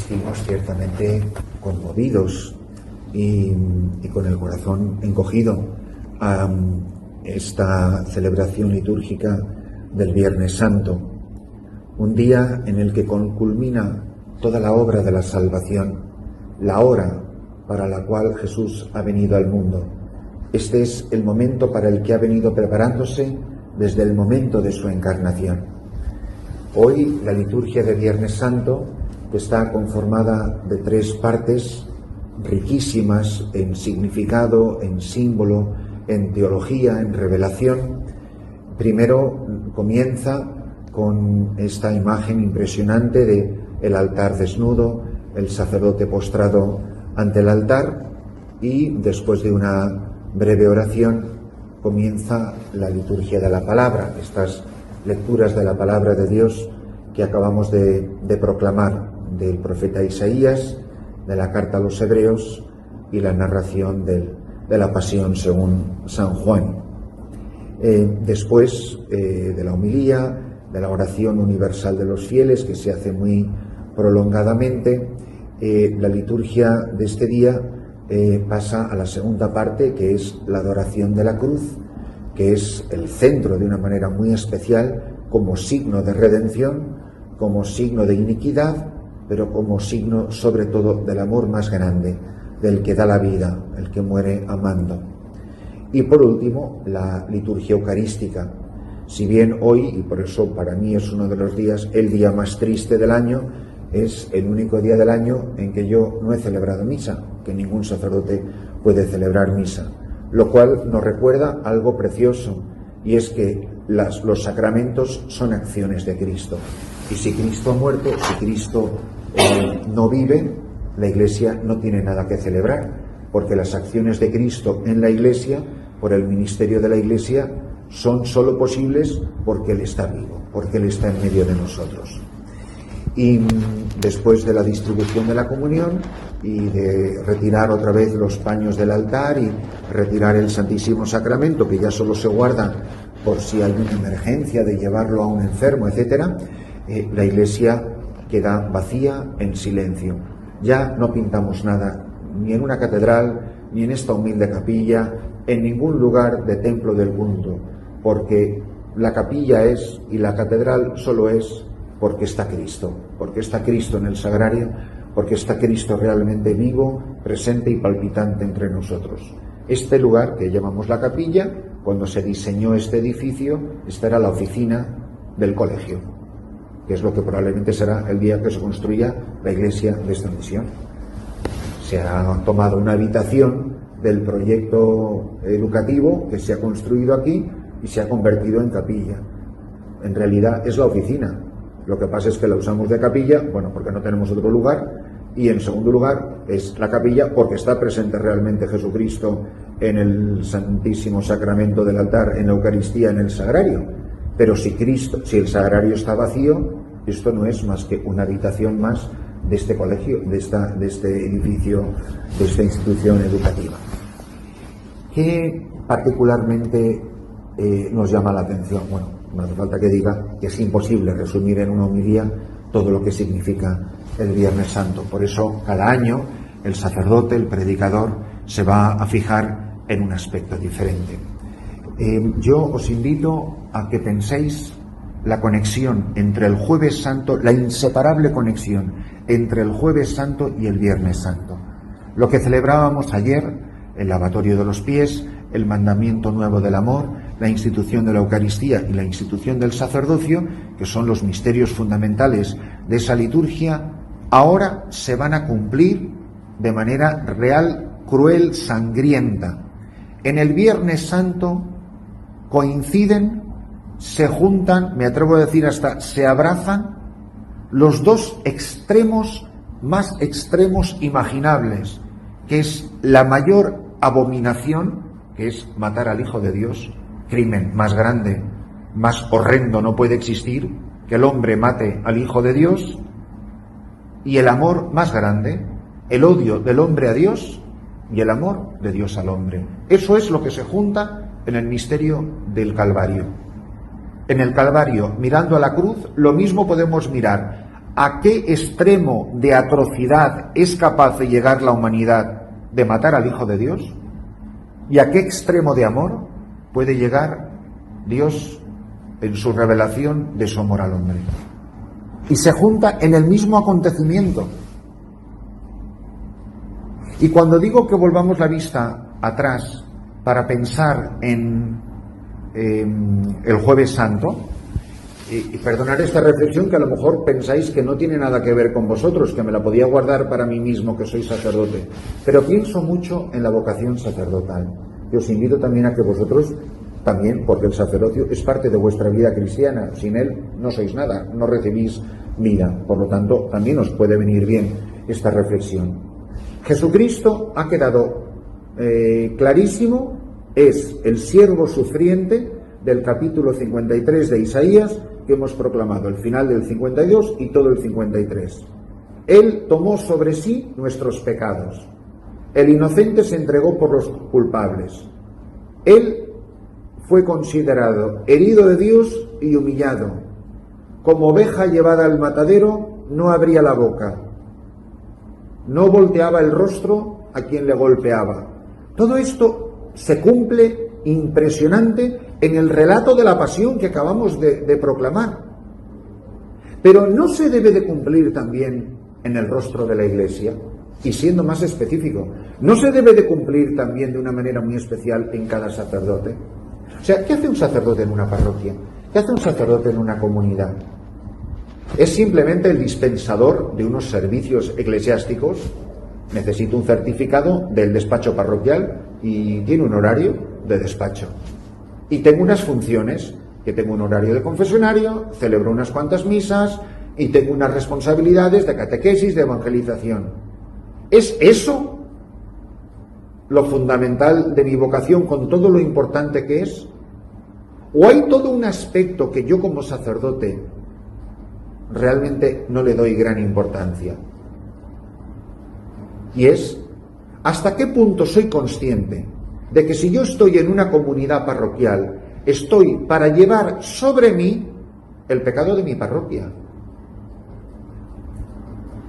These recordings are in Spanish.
asistimos ciertamente conmovidos y con el corazón encogido a esta celebración litúrgica del Viernes Santo, un día en el que culmina toda la obra de la salvación, la hora para la cual Jesús ha venido al mundo. Este es el momento para el que ha venido preparándose desde el momento de su encarnación. Hoy la liturgia de Viernes Santo está conformada de 3 partes riquísimas en significado, en símbolo, en teología, en revelación. Primero comienza con esta imagen impresionante de el altar desnudo, el sacerdote postrado ante el altar, y después de una breve oración comienza la liturgia de la palabra, estas lecturas de la palabra de Dios que acabamos de proclamar, del profeta Isaías, de la carta a los Hebreos y la narración de la pasión según San Juan. Después de la homilía, de la oración universal de los fieles, que se hace muy prolongadamente, la liturgia de este día pasa a la segunda parte, que es la adoración de la cruz, que es el centro de una manera muy especial, como signo de redención, como signo de iniquidad, pero como signo sobre todo del amor más grande, del que da la vida, el que muere amando. Y por último, la liturgia eucarística. Si bien hoy, y por eso para mí es uno de los días, el día más triste del año, es el único día del año en que yo no he celebrado misa, que ningún sacerdote puede celebrar misa, lo cual nos recuerda algo precioso, y es que los sacramentos son acciones de Cristo. Y si Cristo ha muerto, si Cristo no vive, la Iglesia no tiene nada que celebrar, porque las acciones de Cristo en la Iglesia, por el ministerio de la Iglesia, son sólo posibles porque Él está vivo, porque Él está en medio de nosotros. Y después de la distribución de la comunión y de retirar otra vez los paños del altar y retirar el Santísimo Sacramento, que ya solo se guarda por si hay una emergencia de llevarlo a un enfermo, etcétera, la Iglesia queda vacía, en silencio. Ya no pintamos nada, ni en una catedral, ni en esta humilde capilla, en ningún lugar de templo del mundo, porque la capilla es, y la catedral solo es, porque está Cristo en el sagrario, porque está Cristo realmente vivo, presente y palpitante entre nosotros. Este lugar que llamamos la capilla, cuando se diseñó este edificio, esta era la oficina del colegio, que es lo que probablemente será el día que se construya la iglesia de esta misión. Se ha tomado una habitación del proyecto educativo que se ha construido aquí y se ha convertido en capilla. En realidad es la oficina. Lo que pasa es que la usamos de capilla, bueno, porque no tenemos otro lugar, y en segundo lugar es la capilla porque está presente realmente Jesucristo en el Santísimo Sacramento del altar, en la Eucaristía, en el sagrario. Pero si el sagrario está vacío, esto no es más que una habitación más de este colegio, de este edificio, de esta institución educativa. ¿Qué particularmente nos llama la atención? Bueno, no hace falta que diga que es imposible resumir en una homilía todo lo que significa el Viernes Santo. Por eso, cada año, el sacerdote, el predicador, se va a fijar en un aspecto diferente. Yo os invito a que penséis la conexión entre el Jueves Santo, la inseparable conexión entre el Jueves Santo y el Viernes Santo. Lo que celebrábamos ayer, el lavatorio de los pies, el mandamiento nuevo del amor, la institución de la Eucaristía y la institución del sacerdocio, que son los misterios fundamentales de esa liturgia, ahora se van a cumplir de manera real, cruel, sangrienta. En el Viernes Santo coinciden, se juntan, me atrevo a decir hasta se abrazan, los dos extremos más extremos imaginables, que es la mayor abominación, que es matar al Hijo de Dios, crimen más grande, más horrendo no puede existir, que el hombre mate al Hijo de Dios, y el amor más grande, el odio del hombre a Dios y el amor de Dios al hombre. Eso es lo que se junta en el misterio del Calvario. En el Calvario, mirando a la cruz, lo mismo podemos mirar a qué extremo de atrocidad es capaz de llegar la humanidad de matar al Hijo de Dios? ¿Y a qué extremo de amor puede llegar Dios en su revelación de su amor al hombre? Y se junta en el mismo acontecimiento. Y cuando digo que volvamos la vista atrás para pensar en el Jueves Santo, y perdonar esta reflexión que a lo mejor pensáis que no tiene nada que ver con vosotros, que me la podía guardar para mí mismo, que soy sacerdote, pero pienso mucho en la vocación sacerdotal. Y os invito también a que vosotros también, porque el sacerdocio es parte de vuestra vida cristiana, sin él no sois nada, no recibís vida, por lo tanto también os puede venir bien esta reflexión. Jesucristo ha quedado clarísimo, es el siervo sufriente del capítulo 53 de Isaías, que hemos proclamado, el final del 52 y todo el 53. Él tomó sobre sí nuestros pecados. El inocente se entregó por los culpables. Él fue considerado herido de Dios y humillado. Como oveja llevada al matadero, no abría la boca. No volteaba el rostro a quien le golpeaba. Todo esto se cumple impresionante en el relato de la pasión que acabamos de proclamar. Pero no se debe de cumplir también en el rostro de la Iglesia, y siendo más específico, no se debe de cumplir también de una manera muy especial en cada sacerdote. O sea, ¿qué hace un sacerdote en una parroquia? ¿Qué hace un sacerdote en una comunidad? ¿Es simplemente el dispensador de unos servicios eclesiásticos? Necesito un certificado del despacho parroquial y tiene un horario de despacho. Y tengo unas funciones, que tengo un horario de confesionario, celebro unas cuantas misas y tengo unas responsabilidades de catequesis, de evangelización. ¿Es eso lo fundamental de mi vocación con todo lo importante que es? ¿O hay todo un aspecto que yo como sacerdote realmente no le doy gran importancia? Y es, ¿hasta qué punto soy consciente de que si yo estoy en una comunidad parroquial, estoy para llevar sobre mí el pecado de mi parroquia?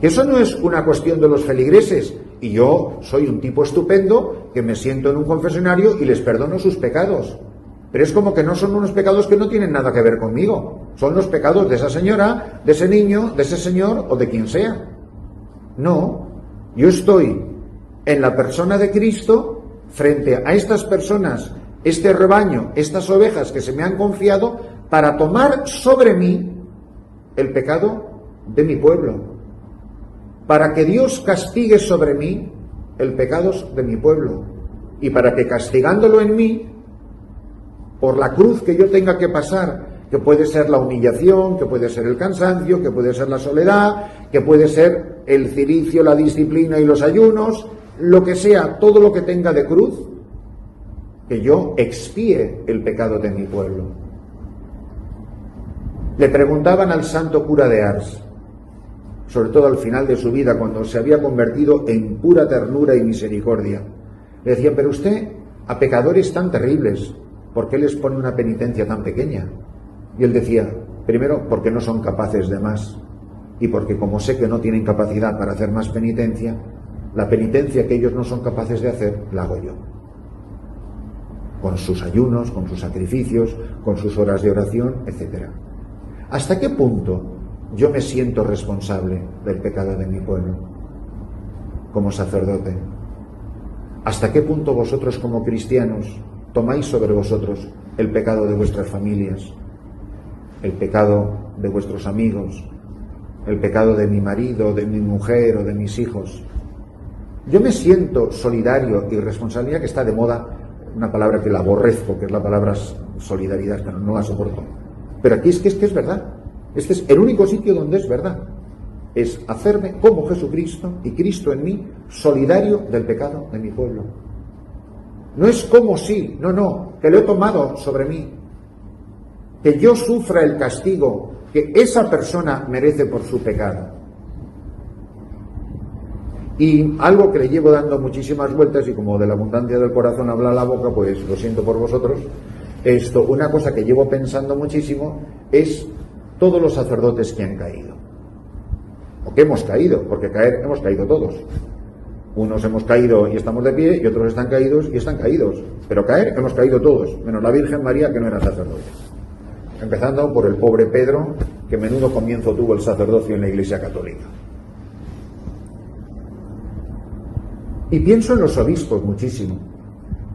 Eso no es una cuestión de los feligreses, y yo soy un tipo estupendo que me siento en un confesionario y les perdono sus pecados. Pero es como que no son unos pecados que no tienen nada que ver conmigo. Son los pecados de esa señora, de ese niño, de ese señor o de quien sea. No, yo estoy en la persona de Cristo frente a estas personas, este rebaño, estas ovejas que se me han confiado, para tomar sobre mí el pecado de mi pueblo, para que Dios castigue sobre mí el pecado de mi pueblo, y para que castigándolo en mí, por la cruz que yo tenga que pasar, que puede ser la humillación, que puede ser el cansancio, que puede ser la soledad, que puede ser el ciricio, la disciplina y los ayunos, lo que sea, todo lo que tenga de cruz, que yo expíe el pecado de mi pueblo. Le preguntaban al santo cura de Ars, sobre todo al final de su vida, cuando se había convertido en pura ternura y misericordia, le decían: pero usted, a pecadores tan terribles, ¿por qué les pone una penitencia tan pequeña? Y él decía: primero, porque no son capaces de más, y porque como sé que no tienen capacidad para hacer más penitencia, la penitencia que ellos no son capaces de hacer, la hago yo. Con sus ayunos, con sus sacrificios, con sus horas de oración, etc. ¿Hasta qué punto yo me siento responsable del pecado de mi pueblo como sacerdote? ¿Hasta qué punto vosotros como cristianos tomáis sobre vosotros el pecado de vuestras familias, el pecado de vuestros amigos, el pecado de mi marido, de mi mujer o de mis hijos? Yo me siento solidario y responsabilidad, que está de moda, una palabra que la aborrezco, que es la palabra solidaridad, que no la soporto. Pero aquí es que es verdad. Este es el único sitio donde es verdad. Es hacerme como Jesucristo y Cristo en mí, solidario del pecado de mi pueblo. No es como si, no, que lo he tomado sobre mí. Que yo sufra el castigo que esa persona merece por su pecado. Y algo que le llevo dando muchísimas vueltas, y como de la abundancia del corazón habla la boca, pues lo siento por vosotros, una cosa que llevo pensando muchísimo es todos los sacerdotes que han caído. o que hemos caído, porque caer hemos caído todos. Unos hemos caído y estamos de pie, y otros están caídos y están caídos. Pero caer hemos caído todos, menos la Virgen María, que no era sacerdote. Empezando por el pobre Pedro, que menudo comienzo tuvo el sacerdocio en la Iglesia Católica. Y pienso en los obispos muchísimo.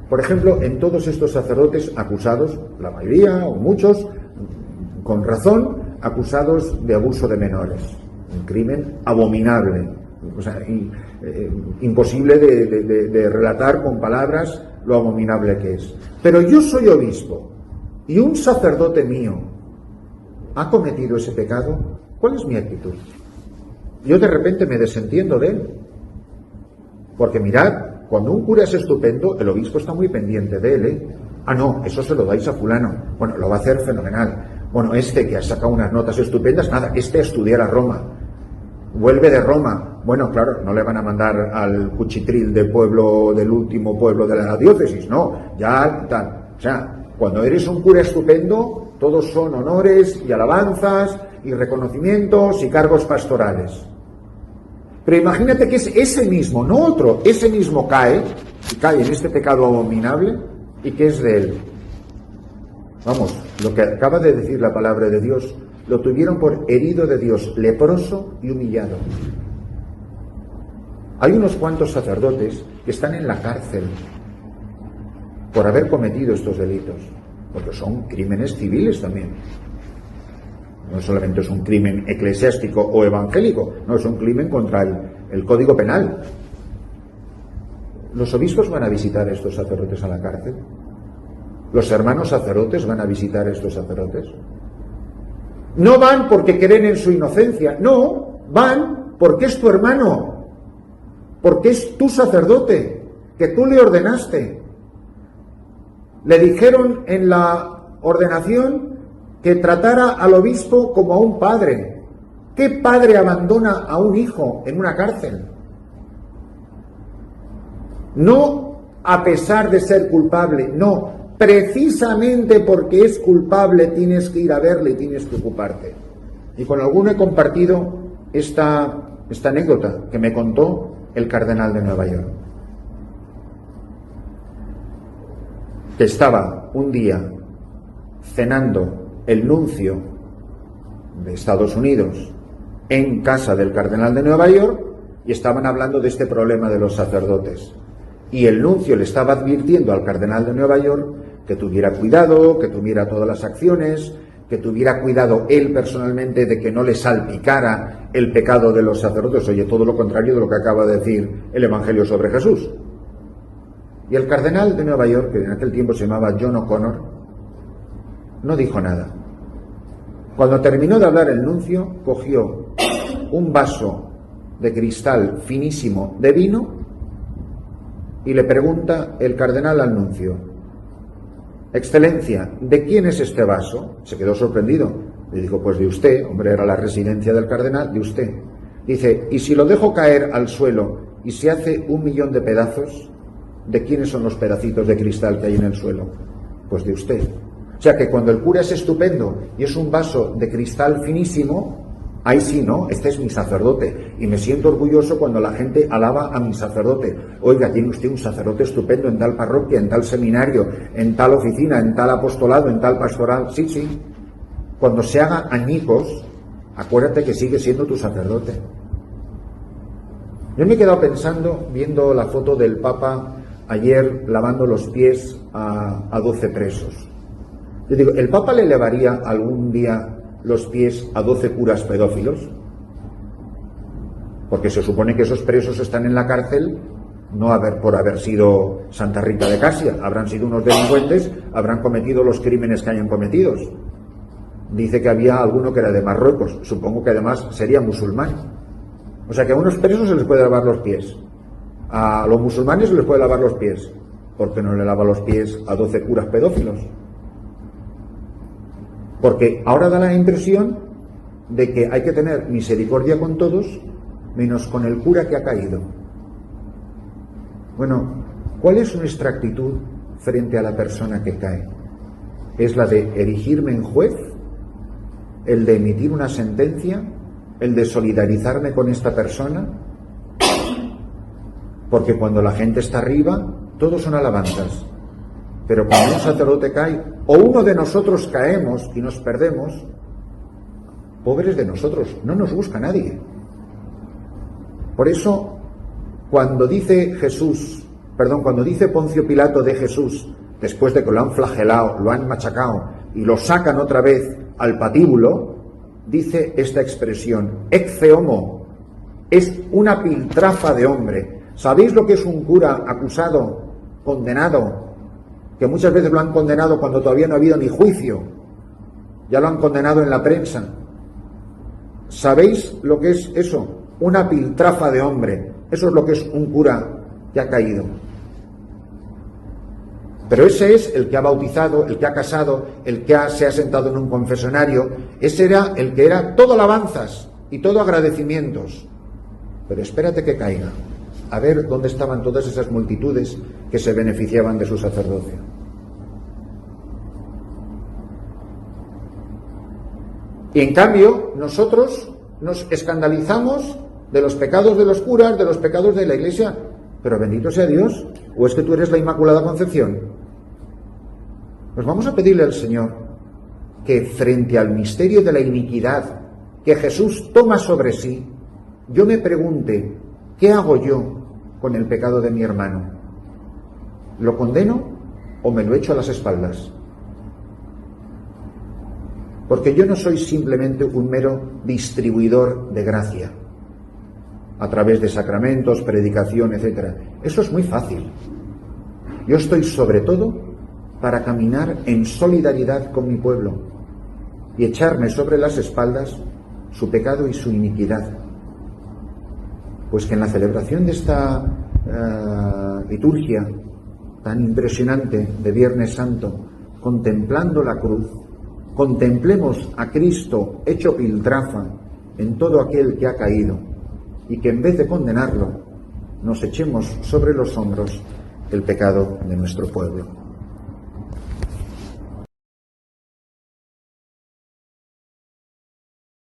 Por ejemplo, en todos estos sacerdotes acusados, la mayoría o muchos, con razón, acusados de abuso de menores. Un crimen abominable. O sea, imposible de relatar con palabras lo abominable que es. Pero yo soy obispo y un sacerdote mío ha cometido ese pecado. ¿Cuál es mi actitud? Yo de repente me desentiendo de él. Porque mirad, cuando un cura es estupendo, el obispo está muy pendiente de él, ¿eh? Ah, no, eso se lo dais a fulano. Bueno, lo va a hacer fenomenal. Bueno, este que ha sacado unas notas estupendas, nada, este a estudiar a Roma. Vuelve de Roma. Bueno, claro, no le van a mandar al cuchitril del pueblo, del último pueblo de la diócesis, no, ya tal. O sea, cuando eres un cura estupendo, todos son honores y alabanzas y reconocimientos y cargos pastorales. Pero imagínate que es ese mismo, no otro, ese mismo cae, y cae en este pecado abominable, y que es de él. Vamos, lo que acaba de decir la palabra de Dios, lo tuvieron por herido de Dios, leproso y humillado. Hay unos cuantos sacerdotes que están en la cárcel por haber cometido estos delitos, porque son crímenes civiles también. No solamente es un crimen eclesiástico o evangélico, no, es un crimen contra el Código Penal. ¿Los obispos van a visitar a estos sacerdotes a la cárcel? ¿Los hermanos sacerdotes van a visitar a estos sacerdotes? No van porque creen en su inocencia, no, van porque es tu hermano, porque es tu sacerdote, que tú le ordenaste. Le dijeron en la ordenación que tratara al obispo como a un padre. ¿Qué padre abandona a un hijo en una cárcel? No a pesar de ser culpable, no. Precisamente porque es culpable tienes que ir a verle y tienes que ocuparte. Y con alguno he compartido esta anécdota que me contó el cardenal de Nueva York. Que estaba un día cenando el nuncio de Estados Unidos en casa del cardenal de Nueva York y estaban hablando de este problema de los sacerdotes. Y el nuncio le estaba advirtiendo al cardenal de Nueva York que tuviera cuidado, que tuviera todas las acciones, que tuviera cuidado él personalmente de que no le salpicara el pecado de los sacerdotes. Oye, todo lo contrario de lo que acaba de decir el Evangelio sobre Jesús. Y el cardenal de Nueva York, que en aquel tiempo se llamaba John O'Connor, no dijo nada. Cuando terminó de hablar el nuncio, cogió un vaso de cristal finísimo de vino y le pregunta el cardenal al nuncio: Excelencia, ¿de quién es este vaso? Se quedó sorprendido. Le dijo: pues de usted. Hombre, era la residencia del cardenal, de usted. Dice: ¿y si lo dejo caer al suelo y se hace 1.000.000 de pedazos? ¿De quiénes son los pedacitos de cristal que hay en el suelo? Pues de usted. O sea que cuando el cura es estupendo y es un vaso de cristal finísimo, ahí sí, ¿no? Este es mi sacerdote. Y me siento orgulloso cuando la gente alaba a mi sacerdote. Oiga, tiene usted un sacerdote estupendo en tal parroquia, en tal seminario, en tal oficina, en tal apostolado, en tal pastoral. Sí, sí. Cuando se haga añicos, acuérdate que sigue siendo tu sacerdote. Yo me he quedado pensando, viendo la foto del Papa ayer lavando los pies a 12 presos. Yo digo, ¿el Papa le lavaría algún día los pies a 12 curas pedófilos? Porque se supone que esos presos están en la cárcel no por haber sido Santa Rita de Casia, habrán sido unos delincuentes, habrán cometido los crímenes que hayan cometido. Dice que había alguno que era de Marruecos, supongo que además sería musulmán. O sea que a unos presos se les puede lavar los pies, a los musulmanes se les puede lavar los pies. ¿Por qué no le lava los pies a 12 curas pedófilos? Porque ahora da la impresión de que hay que tener misericordia con todos, menos con el cura que ha caído. Bueno, ¿cuál es nuestra actitud frente a la persona que cae? ¿Es la de erigirme en juez? ¿El de emitir una sentencia? el de solidarizarme con esta persona, porque cuando la gente está arriba, todos son alabanzas. Pero cuando un sacerdote cae, o uno de nosotros caemos y nos perdemos, pobres de nosotros, no nos busca nadie. Por eso, cuando dice Poncio Pilato de Jesús, después de que lo han flagelado, lo han machacado y lo sacan otra vez al patíbulo, dice esta expresión, ecce homo, es una piltrafa de hombre. ¿Sabéis lo que es un cura acusado, condenado, que muchas veces lo han condenado cuando todavía no ha habido ni juicio? Ya lo han condenado en la prensa. ¿Sabéis lo que es eso? Una piltrafa de hombre. Eso es lo que es un cura que ha caído. Pero ese es el que ha bautizado, el que ha casado, el que se ha sentado en un confesionario. Ese era el que era todo alabanzas y todo agradecimientos. Pero espérate que caiga. A ver dónde estaban todas esas multitudes que se beneficiaban de su sacerdocio. Y en cambio, nosotros nos escandalizamos de los pecados de los curas, de los pecados de la Iglesia. Pero bendito sea Dios. ¿O es que tú eres la Inmaculada Concepción? Pues vamos a pedirle al Señor que frente al misterio de la iniquidad que Jesús toma sobre sí, yo me pregunte, ¿qué hago yo con el pecado de mi hermano? ¿Lo condeno o me lo echo a las espaldas? Porque yo no soy simplemente un mero distribuidor de gracia a través de sacramentos, predicación, etc. Eso es muy fácil. Yo estoy sobre todo para caminar en solidaridad con mi pueblo y echarme sobre las espaldas su pecado y su iniquidad. Pues que en la celebración de esta liturgia tan impresionante de Viernes Santo, contemplando la cruz, contemplemos a Cristo hecho piltrafa en todo aquel que ha caído, y que en vez de condenarlo, nos echemos sobre los hombros el pecado de nuestro pueblo.